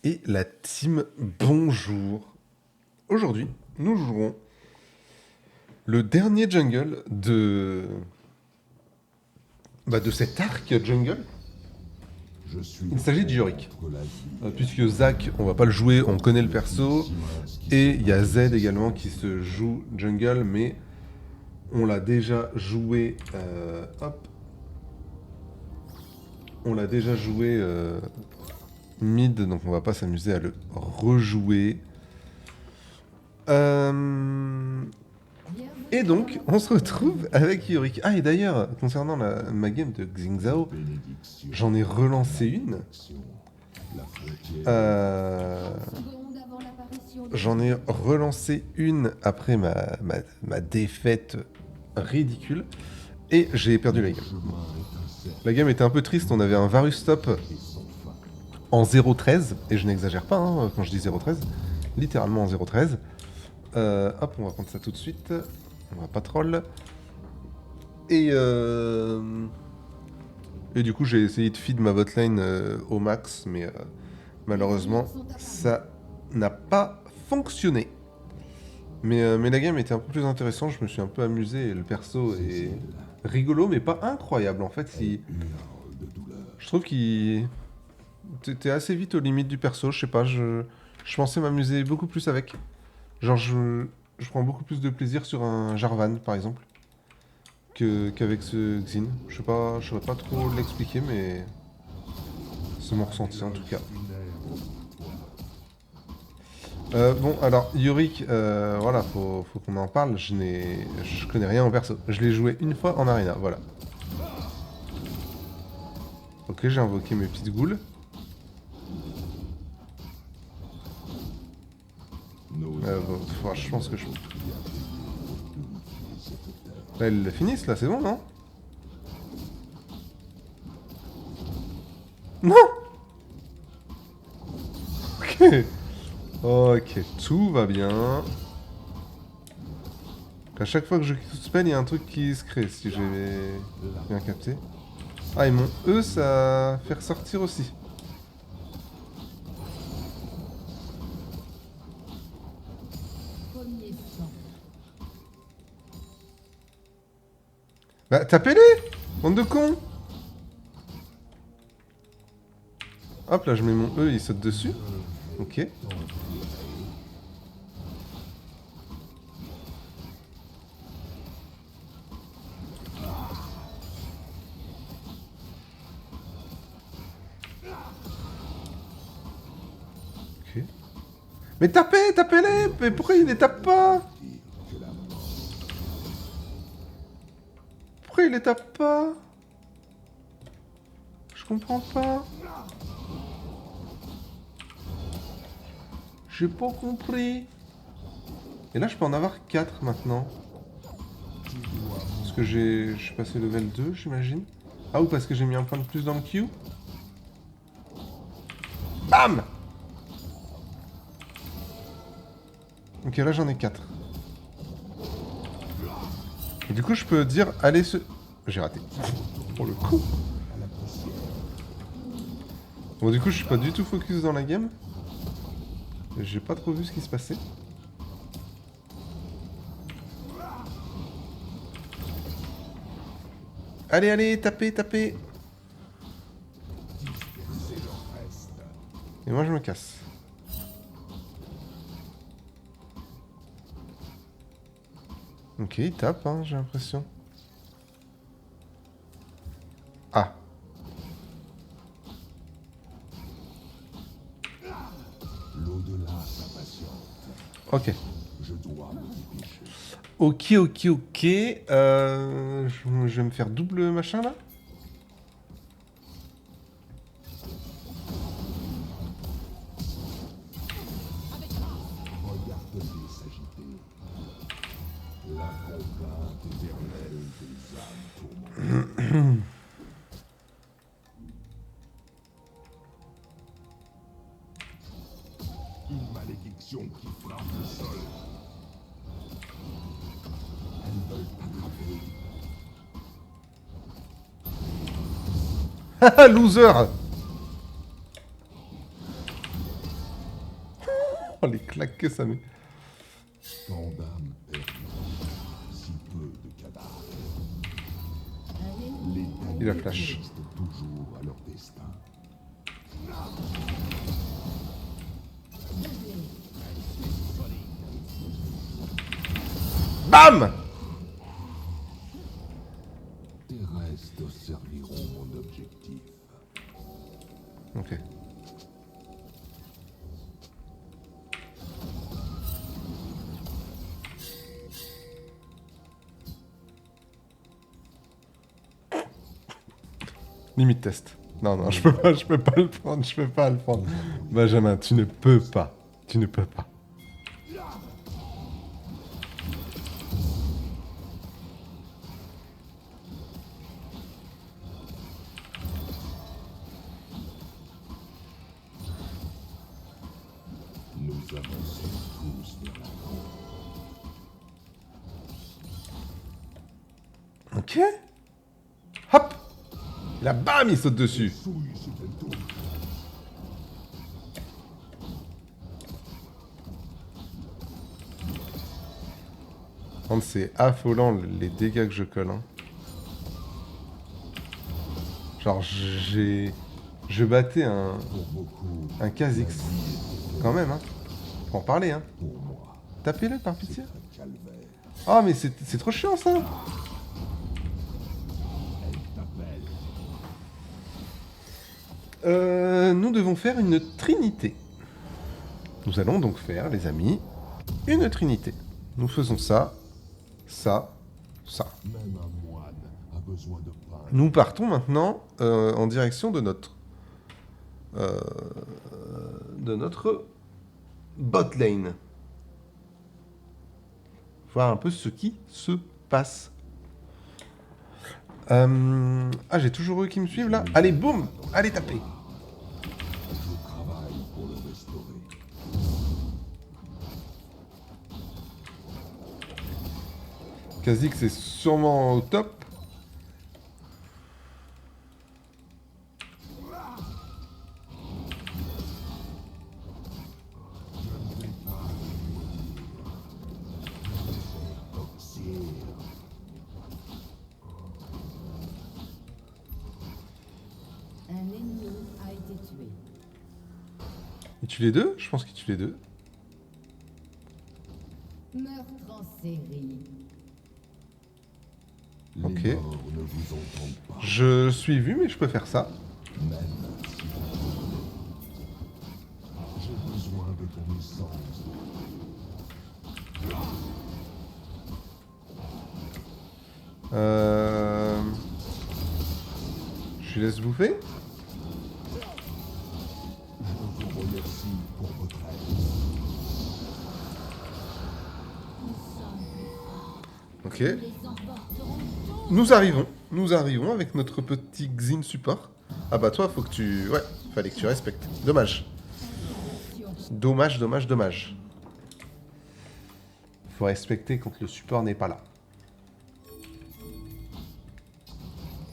Et la team, bonjour. Aujourd'hui, nous jouerons le dernier jungle de cet arc jungle. Il s'agit de Yorick. Puisque Zac, on va pas le jouer, on connaît le perso. Et il y a Z également qui se joue jungle, mais on l'a déjà joué. Hop. On l'a déjà joué mid, donc on va pas s'amuser à le rejouer. Et donc, on se retrouve avec Yorick. Ah, et d'ailleurs, concernant ma game de Xingzhao, j'en ai relancé une. J'en ai relancé une après ma défaite ridicule. Et j'ai perdu la game. La game était un peu triste, on avait un Varus stop en 0.13, et je n'exagère pas quand je dis 0.13, littéralement en 0.13. Hop, on va prendre ça tout de suite. On va pas troll. Et du coup, j'ai essayé de feed ma botlane au max, mais malheureusement, ça n'a pas fonctionné. Mais la game était un peu plus intéressante, je me suis un peu amusé, et le perso est rigolo, mais pas incroyable. En fait, je trouve qu'il... T'es assez vite aux limites du perso, je sais pas, je pensais m'amuser beaucoup plus avec. Genre, je prends beaucoup plus de plaisir sur un Jarvan, par exemple, qu'avec ce Xin. Je saurais pas trop l'expliquer, mais c'est mon ressenti en tout cas. Bon, alors, Yorick, voilà, faut qu'on en parle. Je connais rien en perso. Je l'ai joué une fois en arena, voilà. Ok, j'ai invoqué mes petites goules. Bon, je pense que je... Là, ils le finissent, là, c'est bon, non? Non. Ok. Ok, tout va bien. À chaque fois que je quitte spell, il y a un truc qui se crée, si j'ai bien capté. Ah, et mon E, ça fait ressortir aussi. Bah, tapez-les, bande de cons. Hop, là, je mets mon E, il saute dessus. Ok. Ok. Mais tapez-les. Mais pourquoi il les tape pas? Pourquoi il les tape pas? Je comprends pas. J'ai pas compris. Et là, je peux en avoir 4 maintenant. Parce que je suis passé level 2, j'imagine. Ah, ou parce que j'ai mis un point de plus dans le queue. Bam! Ok, là, j'en ai 4. Et du coup, je peux dire, allez, J'ai raté. Pour le coup. Bon, du coup, je suis pas du tout focus dans la game. J'ai pas trop vu ce qui se passait. Allez, allez, tapez, tapez. Et moi, je me casse. Ok, il tape, hein, j'ai l'impression. Ah. Ok. Ok, ok, ok. Je vais me faire double machin, là. Une malédiction qui frappe le sol. Elles veulent t'attraper. Haha, loser. Oh, les claques que ça met. Tant d'âmes perdues, si peu de cadavres. Les Il a damnés flash. restent toujours à leur destin. BAM! Tes restes serviront mon objectif. Ok. Limite test. Non, non, je peux pas le prendre, je peux pas le prendre. Benjamin, tu ne peux pas. Tu ne peux pas. Nous avançons tous vers la mort. Ok. Hop! Et là, bam, il saute dessus. Souille ce qu'elle touche. Par contre, c'est affolant les dégâts que je colle. Hein. Genre, je battais Pour beaucoup, un Kha'Zix. Quand même, hein. Faut en parler, hein. pour moi, Tapez-le, par pitié. un calvaire. Ah, mais c'est trop chiant, ça. Elle t'appelle. Nous devons faire une trinité. Nous allons donc faire, les amis, une trinité. Nous faisons ça, ça, ça. Même un moine a besoin de pain. Nous partons maintenant en direction de notre bot lane. Voir un peu ce qui se passe. Ah, j'ai toujours eux qui me suivent là. Allez, boum! Allez, tapez! Je travaille pour le restaurer. Kha'Zix c'est sûrement au top. Un ennemi a été tué. Il tue les deux? Je pense qu'il tue les deux. Meurtre en série. Les Ok. morts ne vous entendent pas. Je suis vu, mais je peux faire ça. Même si vous voulez. J'ai besoin de ton essence. Je lui laisse bouffer. Je vous remercie pour votre aide. Ok. Les emporteront Nous arrivons avec notre petit Xin support. Ah bah toi, faut que tu... Ouais, fallait que tu respectes. Dommage. Dommage, dommage, dommage. Faut respecter quand le support n'est pas là.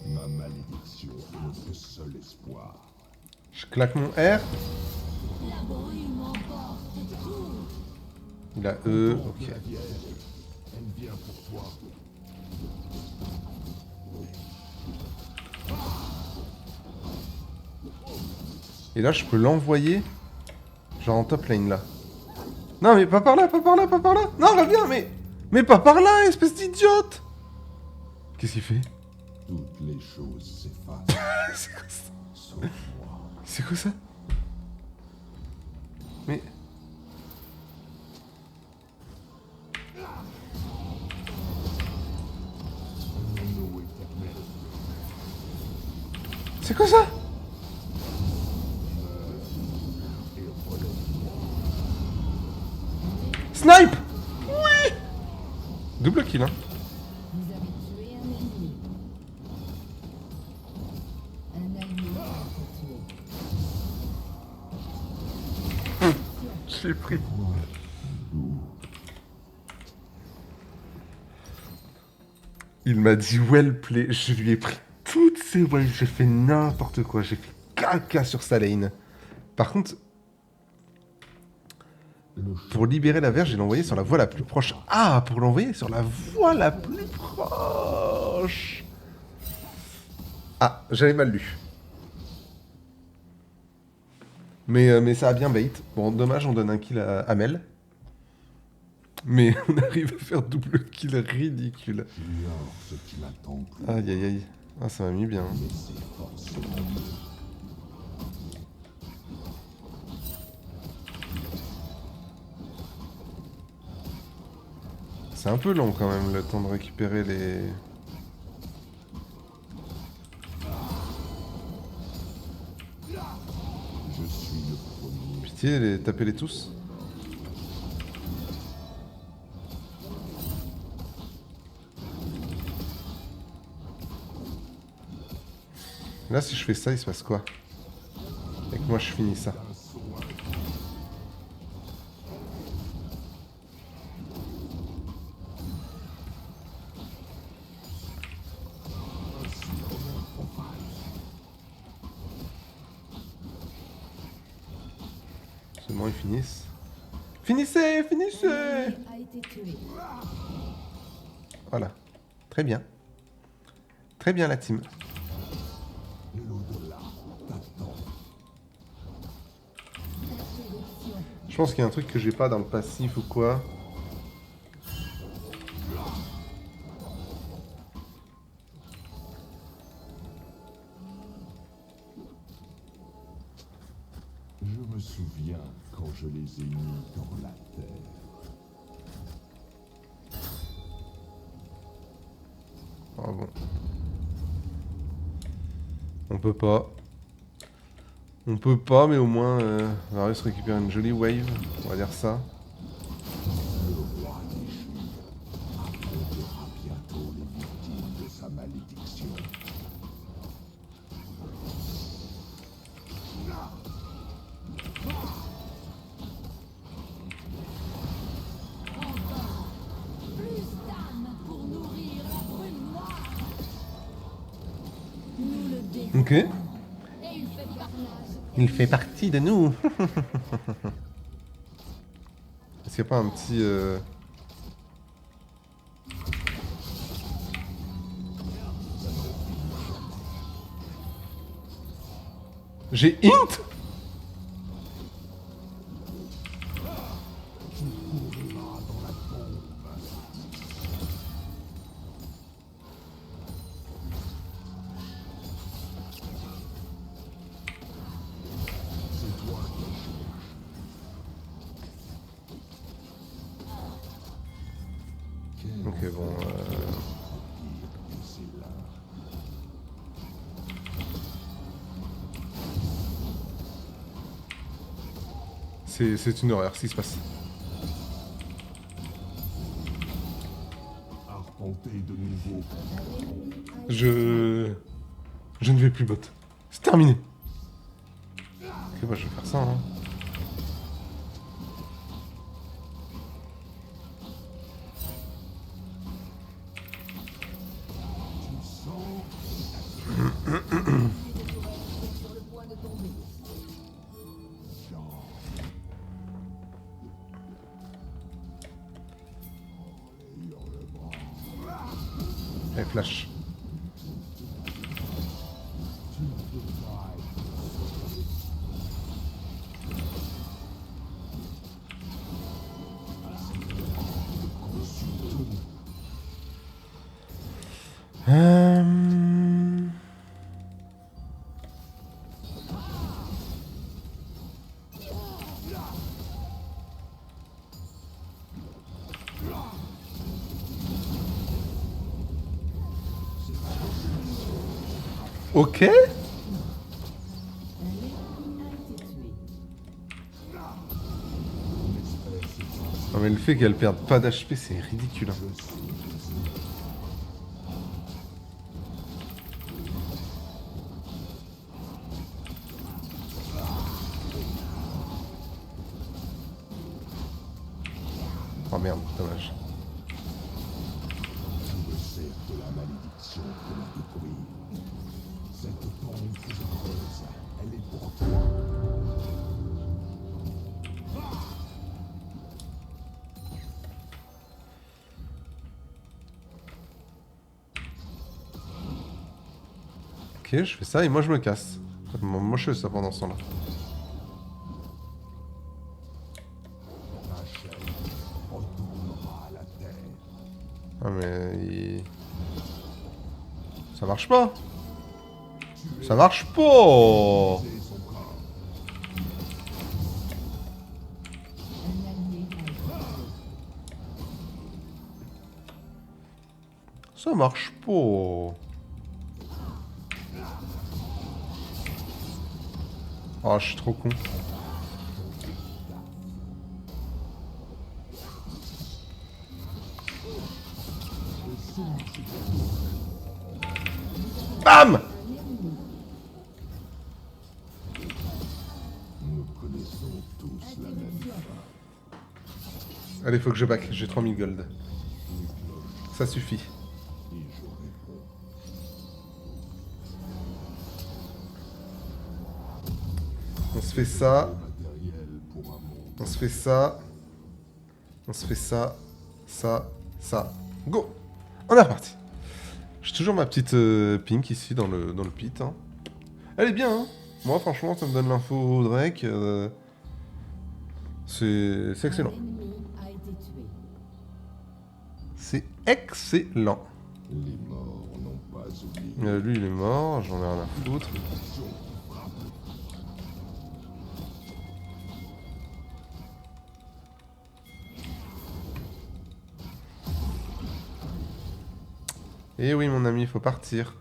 Ma malédiction est notre seul espoir. Je claque mon R. La brume emporte tout. Il a E. Ok. La Vierge, elle vient pour toi. Et là, je peux l'envoyer. Genre en top lane là. Non, mais pas par là, pas par là, pas par là. Non, reviens, mais... Mais pas par là, espèce d'idiote. Qu'est-ce qu'il fait? Toutes les choses s'effacent, C'est quoi ça? sauf moi. C'est quoi ça? Mais... Un anneau éternel. C'est quoi ça? Et relève-moi. Snipe! Oui! Double kill, hein. Vous avez tué un ennemi. Un allié a été tué. Je l'ai pris. Il m'a dit well play. Je lui ai pris toutes ses waves. J'ai fait n'importe quoi. J'ai fait caca sur sa lane. Par contre, Pour libérer la verge et l'envoyer sur la voie la plus proche. Ah, pour l'envoyer sur la voie la plus proche. Ah, j'avais mal lu. Mais ça a bien bait. Bon, dommage, on donne un kill à Amel. Mais on arrive à faire double kill ridicule. J'ignore ce qui m'attend plus. Aïe aïe aïe. Ah, ça m'a mis bien. Mais ses forces sont mieux. C'est un peu long quand même le temps de récupérer les... Je suis le premier. Pitié, tapez-les tous. Là, si je fais ça, il se passe quoi? Et que moi, je finis ça. Seulement, ils finissent. Finissez, finissez! A été tué. Voilà. Très bien. Très bien, la team. L'au-delà t'attend. Sélection. Je pense qu'il y a un truc que j'ai pas dans le passif ou quoi. Je me souviens quand je les ai mis dans la terre. Oh bon. On peut pas. On peut pas, mais au moins, Varus récupère une jolie wave. On va dire ça. Le roi déchu affrontera bientôt les victimes de sa malédiction. Plus d'âmes pour nourrir la brume noire. Nous le dévorons. Ok. Et il fait carnage. Il fait partie de nous. Est-ce qu'il n'y a pas un petit... J'ai int? Ok, bon... C'est là. C'est une horreur, ce qui se passe. Arpenter de nouveau. Je ne vais plus bot. C'est terminé. Ok, bah je vais faire ça, hein. Sur le point de tomber. Allez, flash. Ok. A été tué. Non mais le fait qu'elle perde pas d'HP, c'est ridicule. Hein. Oh merde, dommage. Je me sers de la malédiction pour la détruire. Cette tombe que je creuse, elle est pour toi. Ok, je fais ça et moi je me casse. Moi je fais ça pendant ce temps-là. Ta chair retournera à la terre. Ah mais... Ça marche pas. Ça marche pas. C'est son corps. Un allié a été tué. Ça marche pas. Oh, je suis trop con. Bam! Nous connaissons tous la même fin. Allez, faut que je back. J'ai 3000 gold. Ça suffit. Et je réponds. On se fait ça. Matériel pour un monde. On se fait ça. On se fait ça. Ça. Ça. Go! On est reparti. J'ai toujours ma petite pink ici dans le pit. Hein. Elle est bien, hein. Moi, franchement, ça me donne l'info au Drake. C'est excellent. Un ennemi a été tué. C'est excellent. Les morts n'ont pas oublié. Lui, il est mort. J'en ai rien à foutre. Eh oui, mon ami, il faut partir.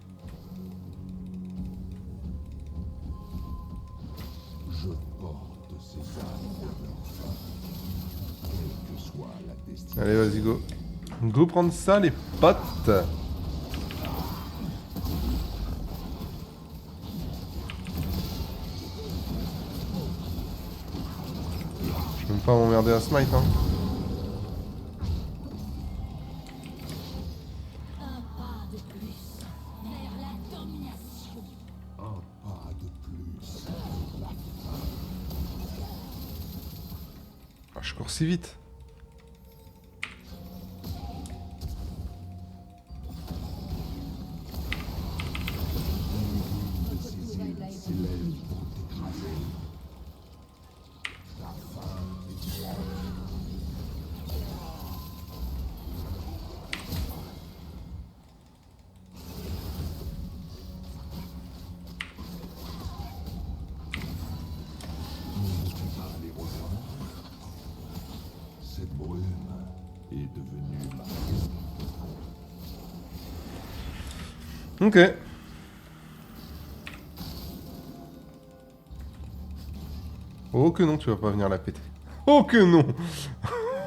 Je porte ces âmes vers leur fin. Quelle que soit la destinée. Allez, vas-y, go. Go prendre ça, les potes. Je vais même pas m'emmerder à smite, hein. Un pas de plus vers la domination. Un pas de plus. La Ah, je cours si vite. de ces îles s'élève pour t'écraser. La fin est proche. N'oses-tu pas les rejoindre? Cette brume est devenue ma Ok. Oh que non, tu vas pas venir la péter. Oh que non.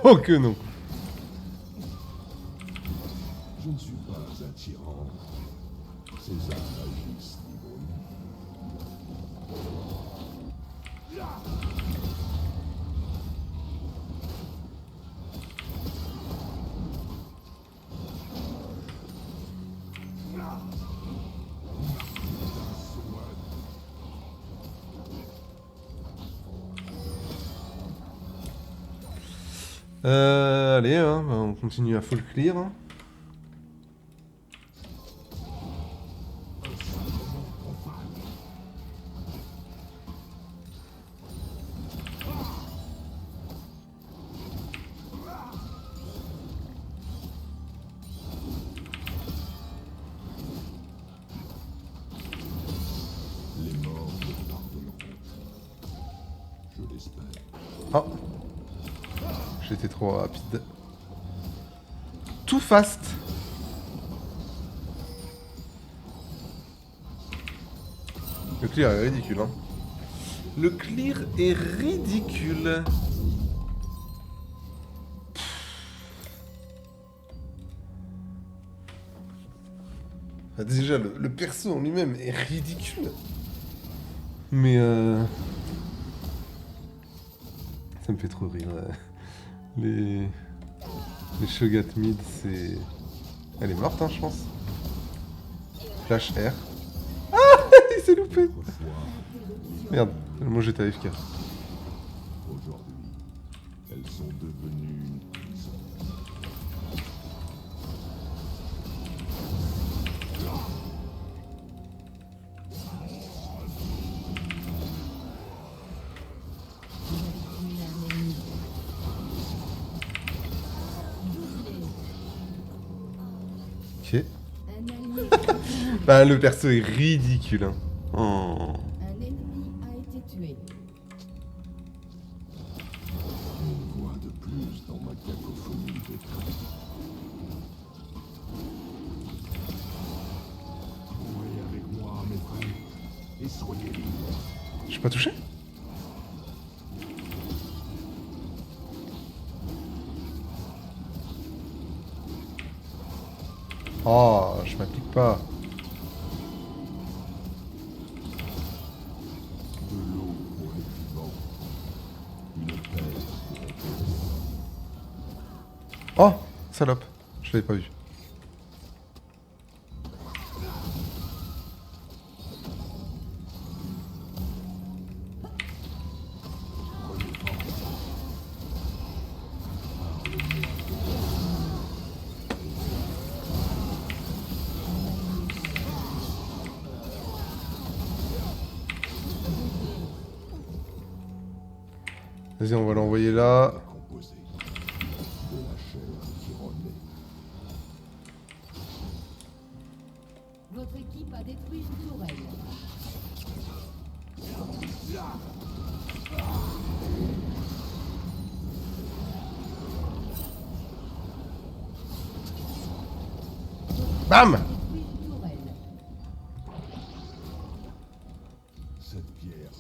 Oh que non. Je ne suis pas un tyran. Ces âmes agissent librement. Allez, hein, bah, on continue à full clear. Hein. Les morts me pardonneront. Je l'espère. Oh. J'étais trop rapide. Too fast. Le clear est ridicule, hein. Le clear est ridicule. Enfin, déjà, le perso en lui-même est ridicule. Mais ça me fait trop rire. Les Shogat mid, c'est... Elle est morte, hein, je pense. Flash R. Ah, il s'est loupé. Merde, moi j'étais AFK. Aujourd'hui, elles sont devenues une prison. Bah, le perso est ridicule. Hein. Oh. Un ennemi a été tué. Une voix de plus dans ma cacophonie de cris. Courez avec moi, mes frères, et soyez libres. Je suis pas touché? Oh, je m'applique pas. De l'eau pour les vivants. Une paix pour les pauvres. Oh, salope. Je l'avais pas vu. Vas-y, on va l'envoyer là. Composé de la chair qui renaît. Votre équipe a détruit une tourelle. Bam! Détruit une tourelle. Cette pierre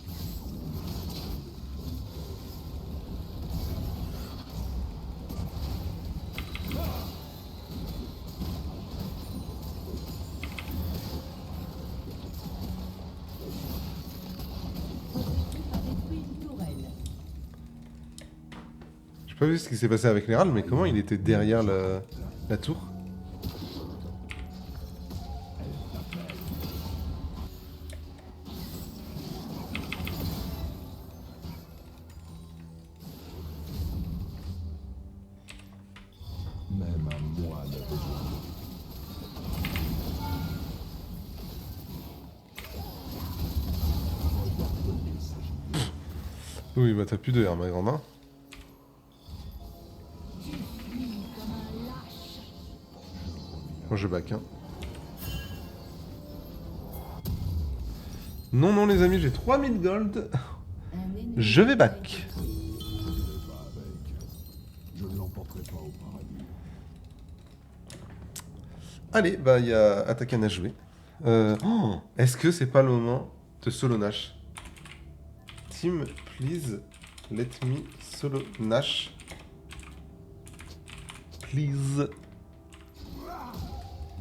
Votre équipe a détruit une tourelle. J'ai pas vu ce qui s'est passé avec l'Hérald, mais comment il était derrière la tour? même un moine a besoin de Regardez s'agir. Oui, bah t'as plus de R, ma grande. Hein. Tu fuis comme un lâche. Moi je back. Hein. Non, non, les amis, j'ai 3000 gold. Un ennemi Je vais a back. été tué. Je ne vais pas avec. Je ne l'emporterai pas au paradis. Allez, bah il y a Atakan à jouer. Oh, est-ce que c'est pas le moment de solo Nash? Team, please, let me solo Nash. Please.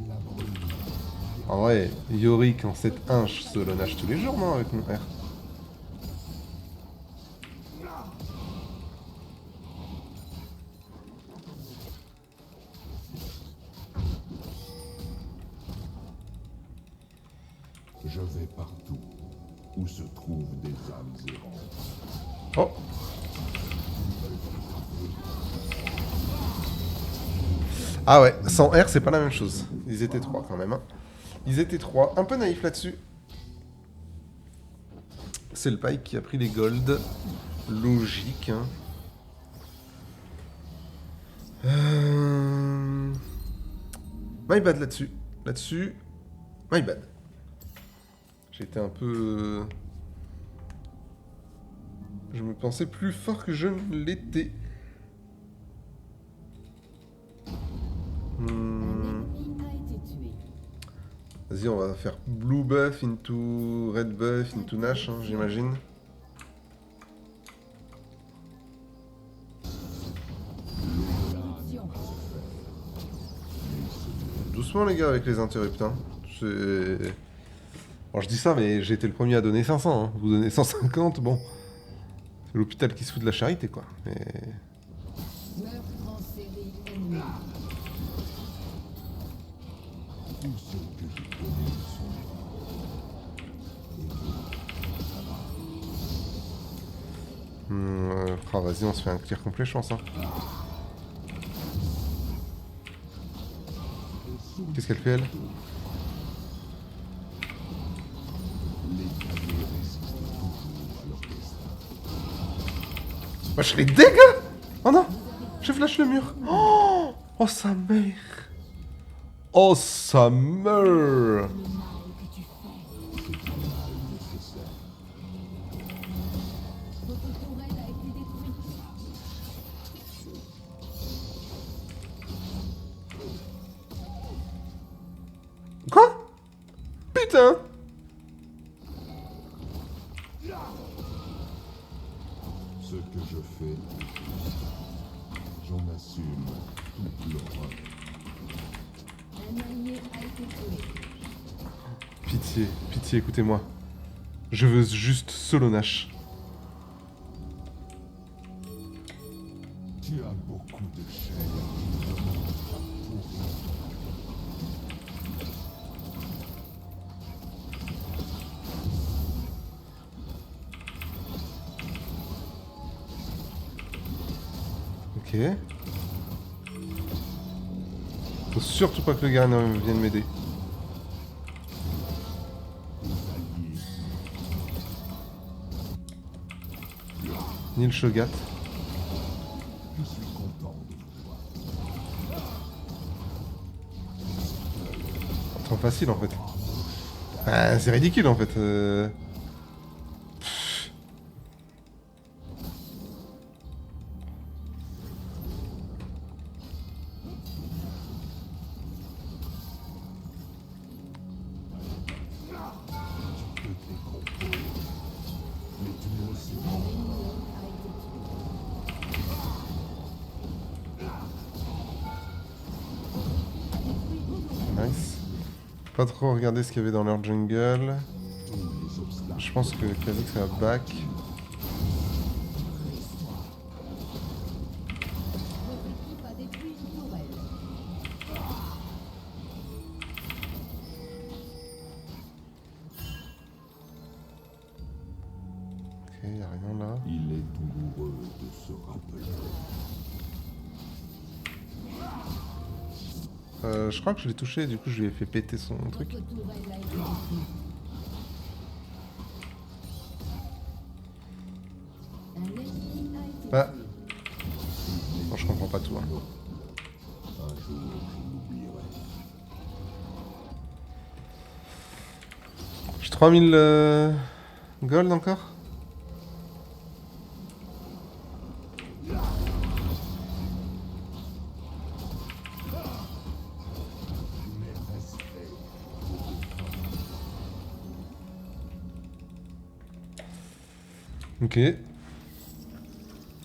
La brume. En vrai, Yorick en 7-1, je solo Nash tous les jours, non, avec mon R. Je vais partout où se trouvent des âmes errantes. Oh. Ah ouais, sans R, c'est pas la même chose. Ils étaient 3 quand même. Hein. Ils étaient 3. Un peu naïf là-dessus. C'est le Pike qui a pris les golds. Logique. Hein. My bad là-dessus. Là-dessus. My bad. J'étais un peu... Je me pensais plus fort que je ne l'étais. Un ennemi a été tué. Vas-y, on va faire blue buff into red buff into Nash, hein, j'imagine. Action. Doucement les gars avec les interrupts. Hein. C'est... Bon, je dis ça, mais j'ai été le premier à donner 500. Hein. Vous donnez 150, bon. C'est l'hôpital qui se fout de la charité, quoi. Mais... Meurtre en série ennemi. Tous ceux que je connais sont Ah, vas-y, on se fait un clear complet, je pense. Hein. Qu'est-ce qu'elle fait, elle? les guerriers résistent toujours à leur destin. Wesh, les dégâts! Oh non! J'ai flash le mur! Oh, oh sa mère! Oh sa mère! Le putain. Ce que je fais, j'en assume toute l'horreur. Un allié a été tué. Pitié, pitié, écoutez-moi. Je veux juste solo Nash. Tu as beaucoup de chair. Ok. Faut surtout pas que le gars vienne m'aider. Ni le Shogat. Je suis content de vous voir. Trop facile en fait. Ah, c'est ridicule en fait. Tu peux te décomposer, mais tu es aussi bon. Nice. Pas trop regarder ce qu'il y avait dans leur jungle. Tous les obstacles. Je pense que Kha'Zix ça va back. Votre équipe a détruit une tourelle. Ok, y a rien là. Il est douloureux de se rappeler. Je crois que je l'ai touché, du coup je lui ai fait péter son truc. Votre tourelle a été détruite. Un ennemi a été Bah. tué. Bon, je comprends pas tout. Hein. Un jour, je l'oublierai. J'ai 3000 gold encore. Mais respect Ok.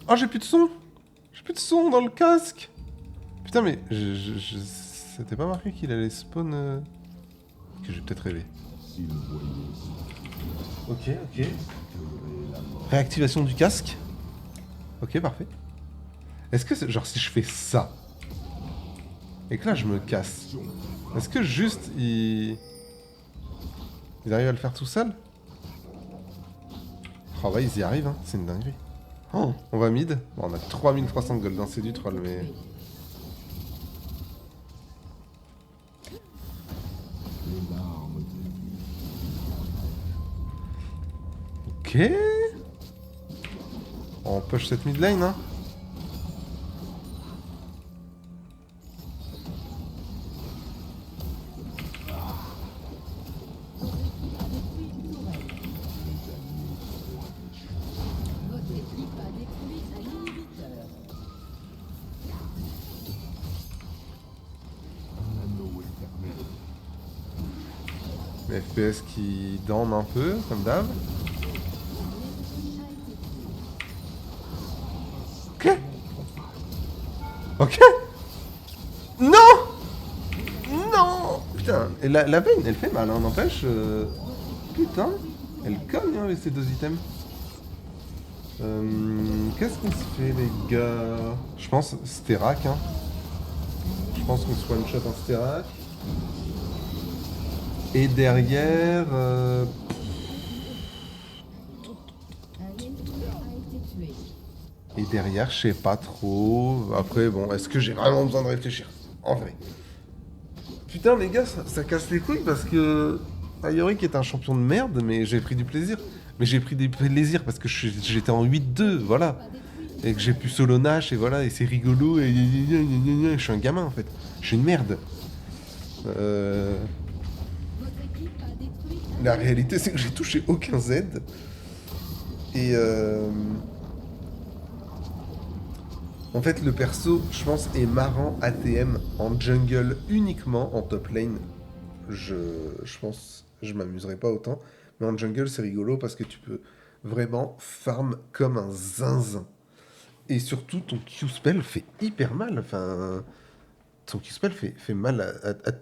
Oh, j'ai plus de son. J'ai plus de son dans le casque. Putain, mais c'était pas marqué qu'il allait spawn. Que j'ai peut-être rêvé. s'il voyait Ok, ok. cueillerait la mort. Réactivation du casque. Ok, parfait. Est-ce que, genre, si je fais ça et que là je me casse, est-ce que juste ils arrivent à le faire tout seul? Oh bah ils y arrivent, hein. C'est une dinguerie. Oh, on va mid. Bon, on a 3300 gold, hein. C'est du troll, mais... Les larmes de vie. Ok. On push cette mid lane, hein. Votre équipe a détruit un inhibiteur. Un anneau éternel. Les FPS qui dorment un peu, comme d'hab. Ok. Ok. Non. Non. Putain, et la veine, elle fait mal, hein, n'empêche. Putain, elle cogne, hein, avec ces deux items. Qu'est-ce qu'on se fait, les gars? Je pense Sterak, hein. Je pense qu'on se one-shot un Sterak. Et derrière... Un ennemi a été tué. Et derrière, je sais pas trop. Après, bon, est-ce que j'ai vraiment besoin de réfléchir? En vrai. Putain, les gars, ça casse les couilles parce que... Ayorick est un champion de merde, mais j'ai pris du plaisir. Mais j'ai pris du plaisir parce que j'étais en 8-2, voilà. Et que j'ai pu solo Nash, et voilà, et c'est rigolo, et je suis un gamin, en fait. Je suis une merde. Votre équipe a détruit un La réalité, c'est que j'ai touché aucun Z. Et en fait, le perso, je pense, est marrant ATM en jungle uniquement en top lane. Je pense je m'amuserai pas autant. Mais en jungle, c'est rigolo parce que tu peux vraiment farm comme un zinzin. Et surtout, ton Q-spell fait hyper mal. Enfin, ton Q-spell fait mal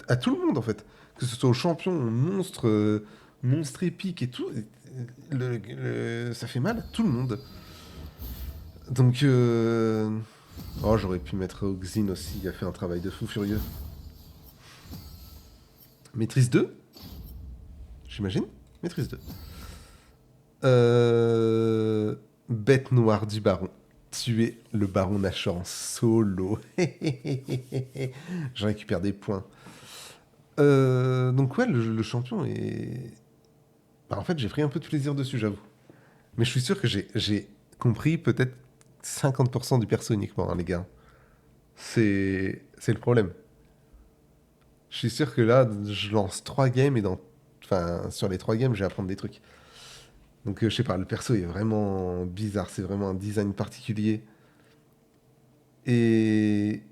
à tout le monde, en fait. Que ce soit aux champions, aux monstres, monstres épiques et tout. Ça fait mal à tout le monde. Donc, oh, j'aurais pu mettre Oxin aussi. Il a fait un travail de fou furieux. Maîtrise 2, j'imagine. Maîtrise 2. Bête noire du baron. Tuer le baron Nashor en solo. Je récupère des points. Donc ouais, le champion est... Bah, en fait, j'ai pris un peu de plaisir dessus, j'avoue. Mais je suis sûr que j'ai compris peut-être 50% du perso uniquement, hein, les gars. C'est le problème. Je suis sûr que là, je lance 3 games et enfin, sur les 3 games, je vais apprendre des trucs. Donc, je sais pas, le perso est vraiment bizarre. C'est vraiment un design particulier. Et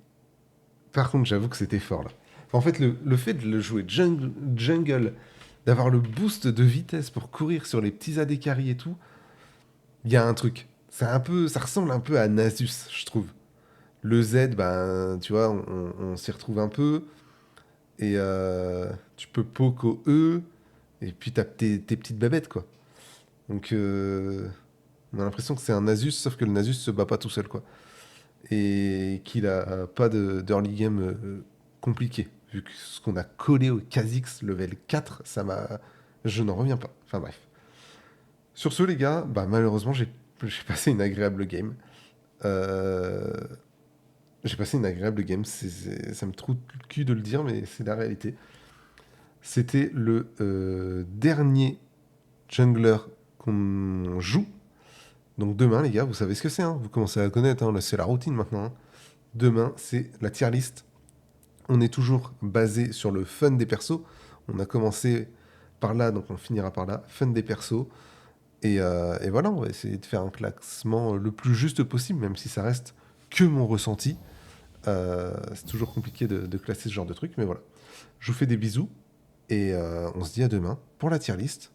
par contre, j'avoue que c'était fort là. Enfin, en fait, le fait de le jouer jungle, d'avoir le boost de vitesse pour courir sur les petits AD carry et tout, il y a un truc. Ça ressemble un peu à Nasus, je trouve. Le Z, ben, tu vois, on s'y retrouve un peu. Et tu peux poke au E. Et puis t'as tes petites babettes, quoi. Donc, on a l'impression que c'est un Nasus, sauf que le Nasus se bat pas tout seul, quoi. Et qu'il a pas d'early game compliqué. Vu que ce qu'on a collé au Kha'Zix level 4, je n'en reviens pas. Enfin bref. Sur ce, les gars, bah, malheureusement, j'ai passé une agréable game. Euh, J'ai passé une agréable game. Ça me trouve le cul de le dire, mais c'est la réalité. C'était le dernier jungler qu'on joue. Donc demain, les gars, vous savez ce que c'est, hein. Vous commencez à connaître, hein. Là, c'est la routine maintenant, hein. Demain, c'est la tier list. On est toujours basé sur le fun des persos. On a commencé par là, donc on finira par là. Fun des persos. Et voilà, on va essayer de faire un classement le plus juste possible, même si ça reste que mon ressenti. C'est toujours compliqué de classer ce genre de truc, mais voilà. Je vous fais des bisous et on se dit à demain pour la tier list.